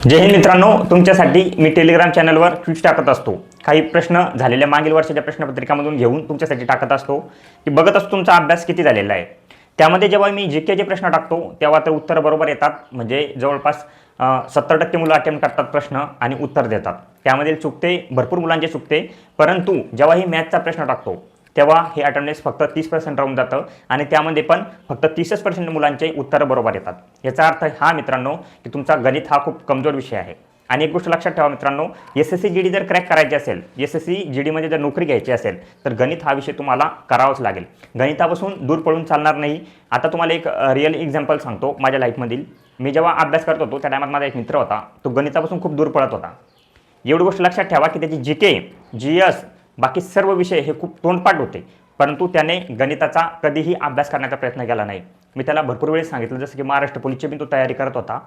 जय हिंद मित्रांनो, तुमच्यासाठी मी टेलिग्राम चॅनलवर क्विज टाकत असतो. काही प्रश्न झालेल्या मागील वर्षाच्या प्रश्नपत्रिकामधून घेऊन तुमच्यासाठी टाकत असतो की बघत असतो तुमचा अभ्यास किती झालेला आहे. त्यामध्ये जेव्हा मी जीकेचे प्रश्न टाकतो तेव्हा तर उत्तर बरोबर येतात. म्हणजे जवळपास 70% मुलं अटेम्प्ट करतात प्रश्न आणि उत्तर देतात. त्यामध्ये चुकते, भरपूर मुलांचे चुकते. परंतु जेव्हा ही मॅथचा प्रश्न टाकतो तेव्हा हे अटेंडन्स फक्त 30% राहून जातं आणि त्यामध्ये पण फक्त 30% मुलांचे उत्तरं बरोबर येतात. याचा अर्थ हा मित्रांनो की तुमचा गणित हा खूप कमजोर विषय आहे. आणि एक गोष्ट लक्षात ठेवा मित्रांनो, SSC GD जर क्रॅक करायची असेल, SSC GDमध्ये जर नोकरी घ्यायची असेल तर गणित हा विषय तुम्हाला करावाच लागेल. गणितापासून दूर पळून चालणार नाही. आता तुम्हाला एक रिअल एक्झाम्पल सांगतो माझ्या लाईफमधील. मी जेव्हा अभ्यास करत होतो त्या टायमात माझा एक मित्र होता, तो गणितापासून खूप दूर पळत होता. एवढी गोष्ट लक्षात ठेवा की त्याची GK, GS बाकी सर्व विषय हे खूप तोंडपाठ होते, परंतु त्याने गणिताचा कधीही अभ्यास करण्याचा प्रयत्न केला नाही. मी त्याला भरपूर वेळेस सांगितलं, जसं की महाराष्ट्र पोलीसची पण तो तयारी करत होता.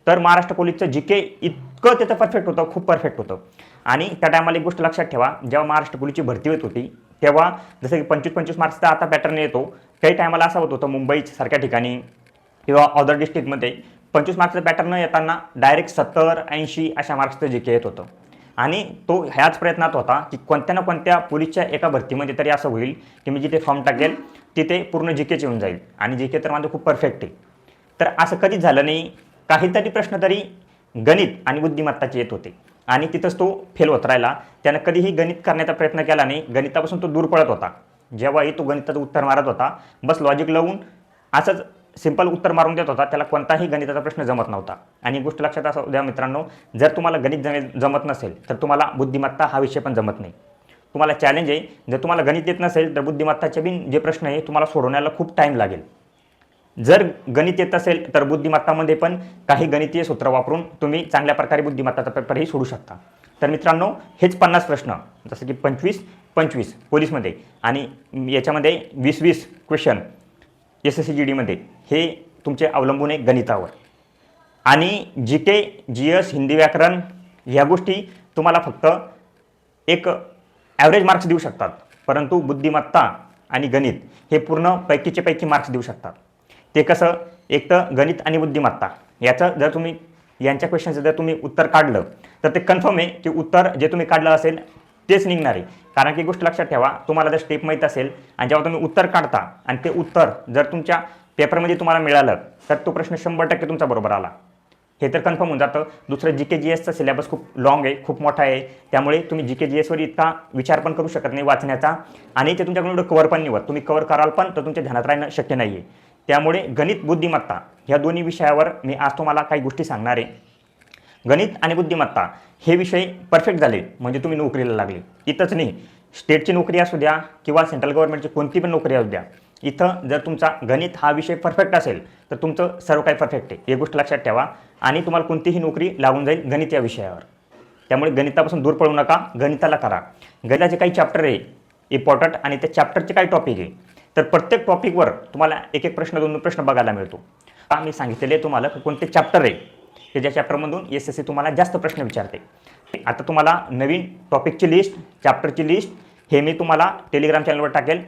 तर महाराष्ट्र पोलीसचं GK इतकं त्याचं परफेक्ट होतं, खूप परफेक्ट होतं. आणि त्या टायमाला एक गोष्ट लक्षात ठेवा, जेव्हा महाराष्ट्र पोलीसची भरती होत होती तेव्हा जसं की 25-25 मार्क्सचा आता पॅटर्न येतो, काही टायमाला असं होत होतं मुंबई सारख्या ठिकाणी किंवा अदर डिस्ट्रिक्टमध्ये 25 मार्क्सचं पॅटर्न येताना डायरेक्ट 70-80 अशा मार्क्सचं GK येत होतं. आणि तो ह्याच प्रयत्नात होता की कोणत्या ना कोणत्या पोलीसच्या एका भरतीमध्ये तरी असं होईल की मी जिथे फॉर्म टाकेल तिथे पूर्ण GKच येऊन जाईल. आणि GK तर माझं खूप परफेक्ट आहे. तर असं कधीच झालं नाही. काहीतरी प्रश्न तरी गणित आणि बुद्धिमत्ताचे येत होते आणि तिथंच तो फेल होत राहिला. त्यानं कधीही गणित करण्याचा प्रयत्न केला नाही. गणितापासून तो दूर पळत होता. जेव्हाही तो गणिताचं उत्तर मारत होता, बस लॉजिक लावून असंच सिंपल उत्तर मारून देत होता. त्याला कोणताही गणिताचा प्रश्न जमत नव्हता. आणि एक गोष्ट लक्षात असू द्या मित्रांनो, जर तुम्हाला गणित जमत नसेल तर तुम्हाला बुद्धिमत्ता हा विषय पण जमत नाही. तुम्हाला चॅलेंज आहे, जर तुम्हाला गणित येत नसेल तर बुद्धिमत्ताचे बिन जे प्रश्न आहे तुम्हाला सोडवण्याला खूप टाईम लागेल. जर गणित येत असेल तर बुद्धिमत्तामध्ये पण काही गणितीय सूत्र वापरून तुम्ही चांगल्या प्रकारे बुद्धिमत्ताचा पेपरही सोडू शकता. तर मित्रांनो, हेच 50 प्रश्न, जसं की 25-25 पोलीसमध्ये आणि याच्यामध्ये 20-20 क्वेश्चन SSC GDमध्ये, हे तुमचे अवलंबून आहे गणितावर. आणि GK, GS, हिंदी व्याकरण ह्या गोष्टी तुम्हाला फक्त एक ॲव्हरेज मार्क्स देऊ शकतात, परंतु बुद्धिमत्ता आणि गणित हे पूर्ण पैकीचे पैकी मार्क्स देऊ शकतात. ते कसं, एक तर गणित आणि बुद्धिमत्ता याचं जर तुम्ही यांच्या क्वेश्चनचं जर तुम्ही उत्तर काढलं तर ते कन्फर्म आहे की उत्तर जे तुम्ही काढलं असेल तेच निघणार आहे. कारण की गोष्ट लक्षात ठेवा, तुम्हाला जर स्टेप माहीत असेल आणि जेव्हा तुम्ही उत्तर काढता आणि ते उत्तर जर तुमच्या पेपरमध्ये तुम्हाला मिळालं तर तो प्रश्न 100% तुमचा बरोबर आला, हे तर कन्फर्म होऊन जातं. दुसरं GK GSचा सिलेबस खूप लॉंग आहे, खूप मोठा आहे. त्यामुळे तुम्ही GK GSवर इतका विचार पण करू शकत नाही वाचण्याचा आणि ते तुमच्याकडून एवढं कवर पण नाही होत. तुम्ही कवर कराल पण तर तुमच्या ध्यानात राहणं शक्य नाही आहे. त्यामुळे गणित, बुद्धिमत्ता ह्या दोन्ही विषयावर मी आज तुम्हाला काही गोष्टी सांगणार आहे. गणित आणि बुद्धिमत्ता हे विषय परफेक्ट झाले म्हणजे तुम्ही नोकरीला लागले. इथंच नाही, स्टेटची नोकरी असू द्या किंवा सेंट्रल गव्हर्नमेंटची कोणती पण नोकरी असू द्या, इथं जर तुमचा गणित हा विषय परफेक्ट असेल तर तुमचं सर्व काही परफेक्ट आहे, ही गोष्ट लक्षात ठेवा. आणि तुम्हाला कोणतीही नोकरी लागून जाईल गणित या विषयावर. त्यामुळे गणितापासून दूर पळू नका, गणिताला करा. गणिताचे काही चॅप्टर आहे इम्पॉर्टंट आणि त्या चॅप्टरचे काही टॉपिक आहे, तर प्रत्येक टॉपिकवर तुम्हाला एक एक प्रश्न, 2 प्रश्न बघायला मिळतो. मी सांगितलेले आहे तुम्हाला कोणते चॅप्टर आहे की ज्या चॅप्टरमधून SSC तुम्हाला जास्त प्रश्न विचारते. आता तुम्हाला नवीन टॉपिकची लिस्ट, चॅप्टरची लिस्ट हे मी तुम्हाला टेलिग्राम चॅनलवर टाकेल.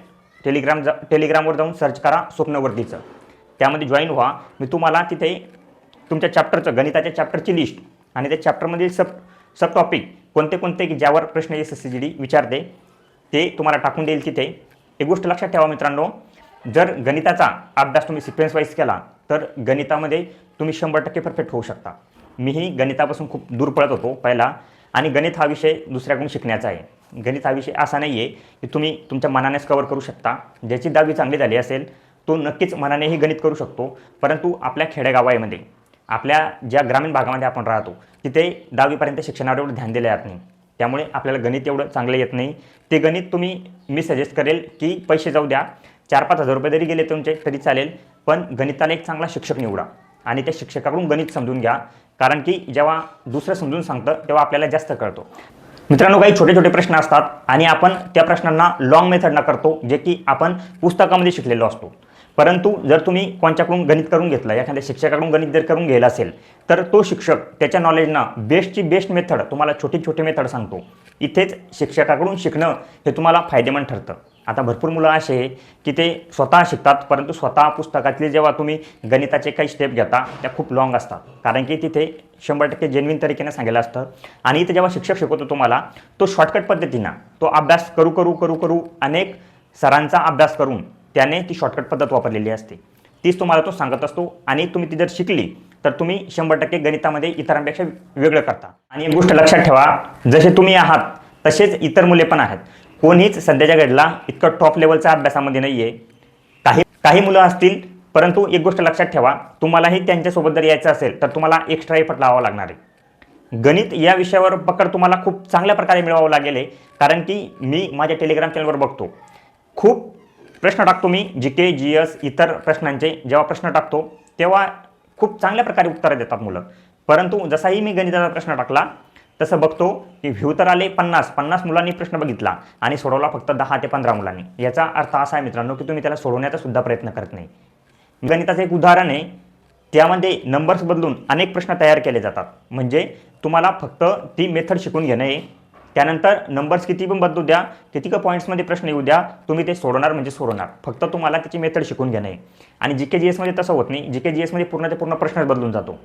टेलिग्रामवर जाऊन सर्च करा स्वप्नवर्तीचं, त्यामध्ये जॉईन व्हा. मी तुम्हाला तिथे तुमच्या चॅप्टरचं, गणिताच्या चॅप्टरची लिस्ट आणि त्या चॅप्टरमधील सब टॉपिक कोणते कोणते की ज्यावर प्रश्न SSC GD विचारते ते तुम्हाला टाकून देईल तिथे. एक गोष्ट लक्षात ठेवा मित्रांनो, जर गणिताचा अभ्यास तुम्ही सिक्वेन्स वाईज केला तर गणितामध्ये तुम्ही 100% परफेक्ट होऊ शकता. मीही गणितापासून खूप दूर पळत होतो पहिला, आणि गणित हा विषय दुसऱ्याकडून शिकण्याचा आहे. गणित हा विषय असा नाही आहे की तुम्ही तुमच्या मनानेच कवर करू शकता. ज्याची 10वी चांगली झाली असेल तो नक्कीच मनानेही गणित करू शकतो. परंतु आपल्या खेडेगावामध्ये, आपल्या ज्या ग्रामीण भागामध्ये आपण राहतो तिथे 10वीपर्यंत शिक्षणावर एवढं ध्यान दिलं जात नाही. त्यामुळे आपल्याला गणित एवढं चांगलं येत नाही. ते गणित मी सजेस्ट करेल की पैसे जाऊ द्या, 4-5 हजार रुपये जरी गेले तुमचे तरी चालेल, पण गणिताला एक चांगला शिक्षक निवडा आणि त्या शिक्षकाकडून गणित समजून घ्या. कारण की जेव्हा दुसरं समजून सांगतं तेव्हा आपल्याला जास्त कळतो. मित्रांनो, काही छोटे छोटे प्रश्न असतात आणि आपण त्या प्रश्नांना लॉंग मेथडनं करतो, जे की आपण पुस्तकामध्ये शिकलेलो असतो. परंतु जर तुम्ही कोणच्याकडून गणित करून घेतलं, एखाद्या शिक्षकाकडून गणित जर करून घ्यायला असेल तर तो शिक्षक त्याच्या नॉलेजनं बेस्टची बेस्ट मेथड तुम्हाला छोटी छोटी मेथड सांगतो. इथेच शिक्षकाकडून शिकणं हे तुम्हाला फायदेमंद ठरतं. आता भरपूर मुलं असे आहे की ते स्वतः शिकतात, परंतु स्वतः पुस्तकातले जेव्हा तुम्ही गणिताचे काही स्टेप घेता त्या खूप लाँग असतात, कारण की तिथे 100% जेन्युइन तरीकेने सांगितलं असतं. आणि इथे जेव्हा शिक्षक शिकवतो तुम्हाला, तो शॉर्टकट पद्धतीनं तो अभ्यास करू अनेक सरांचा अभ्यास करून त्याने ती शॉर्टकट पद्धत वापरलेली असते. तीच तुम्हाला तो सांगत असतो आणि तुम्ही ती जर शिकली तर तुम्ही 100% गणितामध्ये इतरांपेक्षा वेगळं करता. आणि एक गोष्ट लक्षात ठेवा, जसे तुम्ही आहात तसेच इतर मुले पण आहेत. कोणीच सध्याच्या घडीला इतकं टॉप लेवलच्या अभ्यासामध्ये नाही आहे. काही काही मुलं असतील, परंतु एक गोष्ट लक्षात ठेवा, तुम्हालाही त्यांच्यासोबत जर यायचं असेल तर तुम्हाला एक्स्ट्रा एफर्ट लावावा लागणार आहे. गणित या विषयावर पकड तुम्हाला खूप चांगल्या प्रकारे मिळवावं लागेल आहे, कारण की मी माझ्या टेलिग्राम चॅनलवर बघतो खूप प्रश्न टाकतो मी GK GS इतर प्रश्नांचे जेव्हा प्रश्न टाकतो तेव्हा खूप चांगल्या प्रकारे उत्तरं देतात मुलं. परंतु जसाही मी गणिताचा प्रश्न टाकला तसं बघतो की व्ह्यू तर आले 50 मुलांनी प्रश्न बघितला आणि सोडवला फक्त 10 ते 15 मुलांनी. याचा अर्थ असा आहे मित्रांनो की तुम्ही त्याला सोडवण्याचा सुद्धा प्रयत्न करत नाही. गणिताचं एक उदाहरण आहे, त्यामध्ये नंबर्स बदलून अनेक प्रश्न तयार केले जातात. म्हणजे तुम्हाला फक्त ती मेथड शिकून घेणं आहे. त्यानंतर नंबर्स किती पण बदलू द्या, किती का पॉईंट्समध्ये प्रश्न येऊ द्या, तुम्ही ते सोडवणार म्हणजे सोडवणार. फक्त तुम्हाला त्याची मेथड शिकून घेणं आहे. आणि GK GSमध्ये तसं होत नाही. GK GSमध्ये पूर्ण ते पूर्ण प्रश्नच बदलून जातो.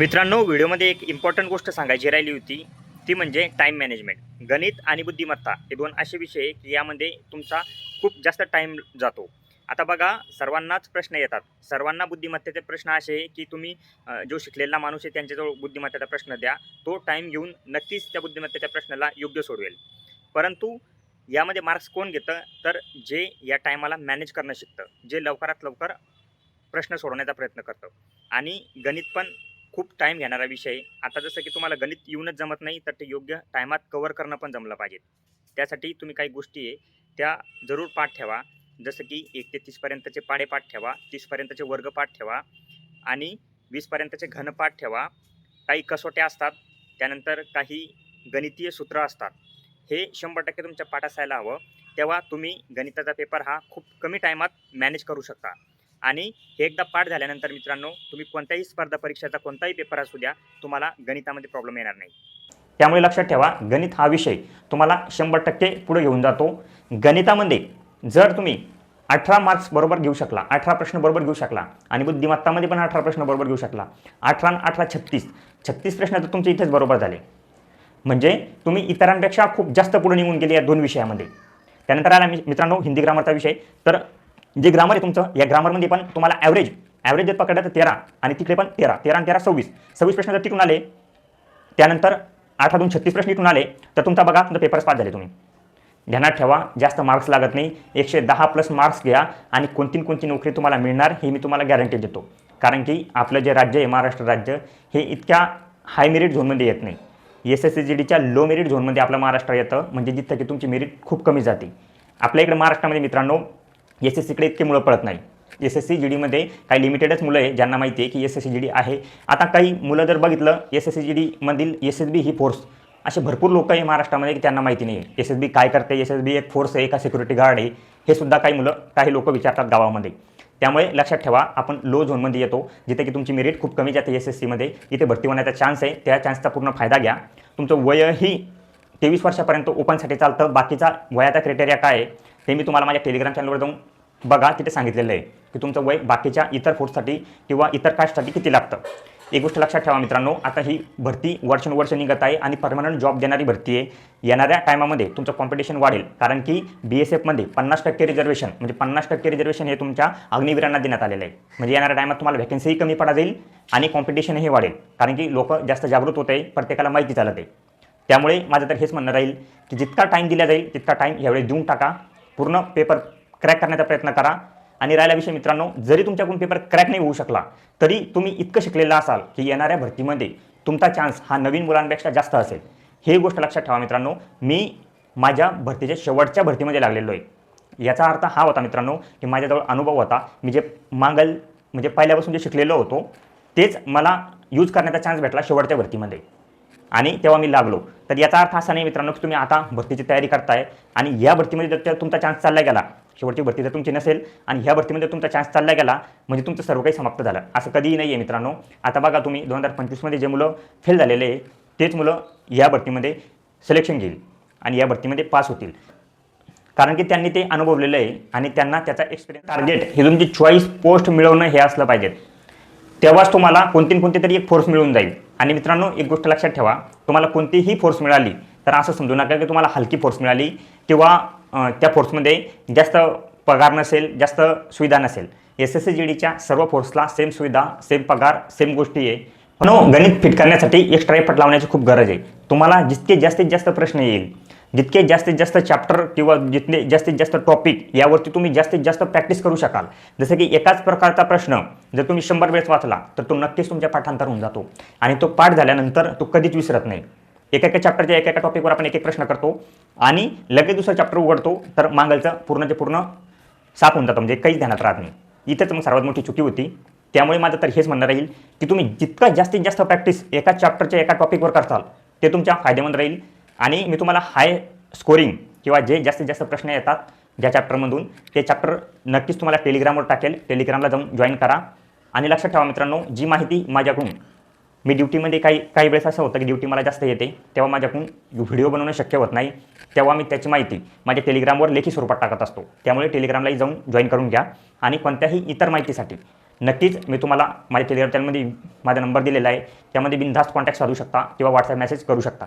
मित्रांनो, व्हिडिओमध्ये एक इम्पॉर्टंट गोष्ट सांगायची राहिली होती, ती म्हणजे टाईम मॅनेजमेंट. गणित आणि बुद्धिमत्ता हे दोन असे विषय आहे की यामध्ये तुमचा खूप जास्त टाईम जातो. आता बघा, सर्वांनाच प्रश्न येतात, सर्वांना बुद्धिमत्तेचे प्रश्न असे आहे की तुम्ही जो शिकलेला माणूस आहे त्यांच्याजवळ बुद्धिमत्तेचा प्रश्न द्या, तो टाईम घेऊन नक्कीच त्या बुद्धिमत्तेच्या प्रश्नाला योग्य सोडवेल. परंतु यामध्ये मार्क्स कोण घेतं, तर जे या टायमाला मॅनेज करणं शिकतं, जे लवकरात लवकर प्रश्न सोडवण्याचा प्रयत्न करतं. आणि गणित पण खूप टाईम घेणारा विषय आहे. आता जसं की तुम्हाला गणित येऊनच जमत नाही, तर ते योग्य टायमात कव्हर करणं पण जमलं पाहिजे. त्यासाठी तुम्ही काही गोष्टी आहे त्या जरूर पाठ ठेवा. जसं की 1 ते 30 पर्यंतचे पाढे पाठ ठेवा, 30 पर्यंतचे वर्ग पाठ ठेवा आणि 20 पर्यंतचे घनपाठ ठेवा. काही कसोट्या असतात, त्यानंतर काही गणितीय सूत्र असतात. हे 100% तुमच्या पाठ असायला हवं. तेव्हा तुम्ही गणिताचा पेपर हा खूप कमी टायमात मॅनेज करू शकता. आणि हे एकदा पाठ झाल्यानंतर मित्रांनो, तुम्ही कोणत्याही स्पर्धा परीक्षेचा कोणताही पेपर असू द्या, तुम्हाला गणितामध्ये प्रॉब्लेम येणार नाही. त्यामुळे लक्षात ठेवा, गणित हा विषय तुम्हाला 100% पुढे घेऊन जातो. गणितामध्ये जर तुम्ही 18 मार्क्स बरोबर घेऊ शकला, 18 प्रश्न बरोबर घेऊ शकला आणि बुद्धिमत्तामध्ये पण 18 प्रश्न बरोबर घेऊ शकला, 18 आणि 18 36 प्रश्न तर तुमचे इथेच बरोबर झाले. म्हणजे तुम्ही इतरांपेक्षा खूप जास्त पुढे निघून गेले या दोन विषयामध्ये. त्यानंतर आला मित्रांनो हिंदी ग्रामरचा विषय. तर जे ग्रामर आहे तुमचं, या ग्रामरमध्ये पण तुम्हाला ॲव्हरेज जर पकडलं तर 13 आणि तिकडे पण 13 आणि 13 26 प्रश्न जर टिकून आले, त्यानंतर 8 2 36 प्रश्न टिकून आले, तर तुमचा बघा तुमचं पेपर्स पास झाले तुम्ही. ध्यानात ठेवा, जास्त मार्क्स लागत नाही. 110+ मार्क्स घ्या आणि कोणती नोकरी तुम्हाला मिळणार हे मी तुम्हाला गॅरंटी देतो. कारण की आपलं जे राज्य आहे महाराष्ट्र राज्य, हे इतक्या हाय मेरिट झोनमध्ये येत नाही. SSC-GDच्या लो मेरिट झोनमध्ये आपलं महाराष्ट्र येतं, म्हणजे जिथं की तुमची मेरिट खूप कमी जाते. आपल्या इकडे महाराष्ट्रामध्ये मित्रांनो SSCकडे इतके मुलं पळत नाही. SSC-GDमध्ये काही लिमिटेडच मुलं आहे ज्यांना माहिती आहे की SSC-GD आहे. आता काही मुलं जर बघितलं, SSC-GDमधील SSB ही फोर्स, असे भरपूर लोक आहे महाराष्ट्रामध्ये की त्यांना माहिती नाही आहे SSB काय करते, SSB एक फोर्स आहे का सिक्युरिटी गार्ड आहे, हे सुद्धा काही लोक विचारतात गावामध्ये. त्यामुळे लक्षात ठेवा, आपण लो झोनमध्ये येतो, जिथे की तुमची मेरिट खूप कमी जाते SSCमध्ये. इथे भरती होण्याचा चान्स आहे, त्या चान्सचा पूर्ण फायदा घ्या. तुमचं वयही 23 वर्षापर्यंत ओपनसाठी चालतं. बाकीचा वयाचा क्रायटेरिया काय आहे ते मी तुम्हाला माझ्या टेलिग्राम चॅनलवर जाऊन बघा, तिथे सांगितलेलं आहे की तुमचं वय बाकीच्या इतर फोर्ससाठी किंवा इतर कास्टसाठी किती लागतं. एक गोष्ट लक्षात ठेवा मित्रांनो, आता ही भरती वर्षानुवर्ष निघत आहे आणि परमनंट जॉब देणारी भरती आहे. येणाऱ्या टायमामध्ये तुमचं कॉम्पिटिशन वाढेल, कारण की BSFमध्ये 50% रिझर्वेशन, म्हणजे 50% रिझर्वेशन हे तुमच्या अग्निवीरांना देण्यात आलेलं आहे. म्हणजे येणाऱ्या टायमात तुम्हाला व्हॅकन्सीही कमी पडा जाईल आणि कॉम्पिटिशनही वाढेल, कारण की लोक जास्त जागृत होत आहे, प्रत्येकाला माहिती चालत आहे. त्यामुळे माझं तर हेच म्हणणं राहील की जितका टाईम दिला जाईल तितका टाईम यावेळी देऊन टाका. पूर्ण पेपर क्रॅक करण्याचा प्रयत्न करा. आणि राहिला विषय मित्रांनो, जरी तुमच्याकडून पेपर क्रॅक नाही होऊ शकला तरी तुम्ही इतकं शिकलेलं असाल की येणाऱ्या भरतीमध्ये तुमचा चान्स हा नवीन मुलांपेक्षा जास्त असेल. हे गोष्ट लक्षात ठेवा मित्रांनो. मी माझ्या भरतीच्या शेवटच्या भरतीमध्ये लागलेलो आहे. याचा अर्थ हा होता मित्रांनो की माझ्याजवळ अनुभव होता. मी जे म्हणजे पहिल्यापासून जे शिकलेलो होतो तेच मला यूज करण्याचा चान्स भेटला शेवटच्या भरतीमध्ये आणि तेव्हा मी लागलो. तर याचा अर्थ असा नाही मित्रांनो की तुम्ही आता भरतीची तयारी करताय आणि या भरतीमध्ये जर तुमचा चान्स चालला गेला, शेवटची भरती जर तुमची नसेल आणि ह्या भरतीमध्ये तुमचा चान्स चालला गेला, म्हणजे तुमचं सर्व काही समाप्त झालं, असं कधीही नाही आहे मित्रांनो. आता बघा, तुम्ही 2025मध्ये जे मुलं फेल झालेले आहे तेच मुलं या भरतीमध्ये सिलेक्शन घेईल आणि या भरतीमध्ये पास होतील. कारण की त्यांनी ते अनुभवलेलं आहे आणि त्यांना त्याचा एक्सपिरियन्स. टार्गेट हे तुमची चॉईस पोस्ट मिळवणं हे असलं पाहिजे, तेव्हाच तुम्हाला कोणती कोणती तरी एक फोर्स मिळून जाईल. आणि मित्रांनो, एक गोष्ट लक्षात ठेवा, तुम्हाला कोणतीही फोर्स मिळाली तर असं समजू नका की तुम्हाला हलकी फोर्स मिळाली किंवा त्या फोर्समध्ये जास्त पगार नसेल, जास्त सुविधा नसेल. SSC-GDच्या सर्व फोर्सला सेम सुविधा, सेम पगार, सेम गोष्टी आहे. पण गणित फिट करण्यासाठी एक्स्ट्रा एफर्ट लावण्याची खूप गरज आहे. तुम्हाला जितके जास्तीत जास्त प्रश्न येईल, जितके जास्तीत जास्त चॅप्टर किंवा जितके जास्तीत जास्त टॉपिक यावरती तुम्ही जास्तीत जास्त प्रॅक्टिस करू शकाल. जसं की एकाच प्रकारचा प्रश्न जर तुम्ही 100 वेळेस वाचला तर तो नक्कीच तुमच्या पाठांतर होऊन जातो आणि तो पाठ झाल्यानंतर तो कधीच विसरत नाही. एका चॅप्टरच्या एका टॉपिकवर आपण एक प्रश्न करतो आणि लगेच दुसरा चॅप्टर उघडतो तर मागलचं पूर्णचे पूर्ण साफ होऊन जातं, म्हणजे काहीच ध्यानात राहत नाही. इथेच मग सर्वात मोठी चुकी होती. त्यामुळे माझं तर हेच म्हणणं राहील की तुम्ही जितकं जास्तीत जास्त प्रॅक्टिस एका चॅप्टरच्या एका टॉपिकवर करताल ते तुमच्या फायदेमंद राहील. आणि मी तुम्हाला हाय स्कोरिंग किंवा जे जास्तीत जास्त प्रश्न येतात ज्या चॅप्टरमधून ते चॅप्टर नक्कीच तुम्हाला टेलिग्रामवर टाकेल. टेलिग्रामला जाऊन जॉईन करा. आणि लक्षात ठेवा मित्रांनो, जी माहिती माझ्याकडून मी ड्युटीमध्ये काही वेळेस असं होतं की ड्युटी मला जास्त येते तेव्हा माझ्याकडून व्हिडिओ बनवणं शक्य होत नाही, तेव्हा मी त्याची माहिती माझ्या टेलिग्रामवर लेखी स्वरूपात टाकत असतो. त्यामुळे टेलिग्रामलाही जाऊन जॉईन करून घ्या. आणि कोणत्याही इतर माहितीसाठी नक्कीच मी तुम्हाला माझ्या टेलिग्राम चॅनलमध्ये माझा नंबर दिलेला आहे, त्यामध्ये बिनधास्त कॉन्टॅक्ट साधू शकता किंवा व्हॉट्सॲप मेसेज करू शकता.